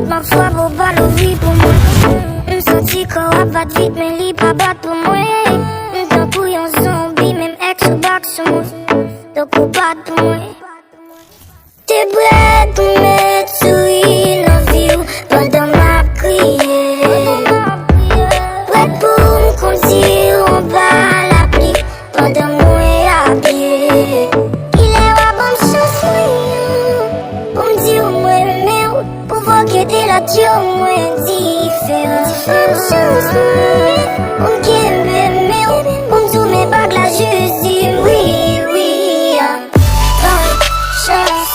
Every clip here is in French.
ma foi, vos balles vie pour moi. Senti qu'on va pas vite, mais li pas battre pour moi. Tant couille en zombie, même ex ou back sur moi. Donc ou pas pour moi. T'es prêt pour mettre souris dans vie pendant ma prière. Prêt pour me conduire en bas la pluie pendant moi habillé. Il est roi bon me chanson pour me dire moi mais pour voir qu'aider la Dieu moi différent. Pour me guérir mais pour me dire mes bagues la Jésus oui oui. Bonne chance.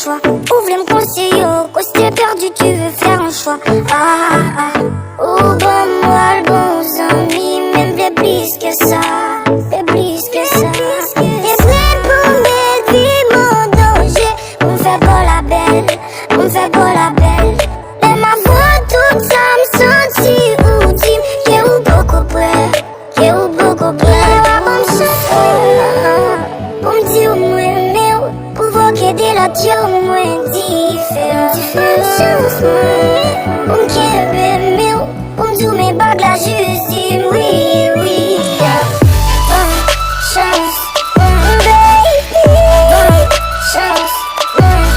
Ou voulez me conseiller, quand t'es perdu, tu veux faire un choix. Oh, bon, moi, le bon ami, même bien plus que ça, bien plus que ça. T'es prêt pour mettre vie mon danger, on me fait pas la belle, on me fait pas la belle. Et ma voix, tout ça me sentit ou dit, qu'est ou beaucoup près, qu'est ou beaucoup près. Bon, me chanson, pour me dire, moi, mais pour voir qu'aider la Dieu, moi, différent. On me guérit, mais on me dit mes bagues la Jésus, oui, oui. Bonne chance, baby. Bonne chance, baby.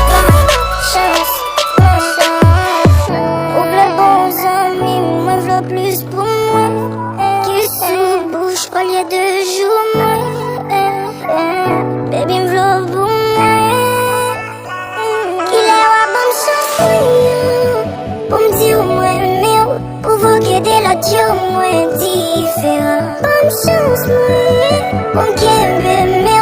Bonne chance, bonne chance. Ouvre les bons amis, moi v'là plus pour moi. Qui sous bouche au lieu de jour, moi. Baby m'v'là pour moi. Qu'il est roi bon chanson pour me dire moi mais pour vous guider la Dieu moi différent. Bonne chance moi pour me guérir mais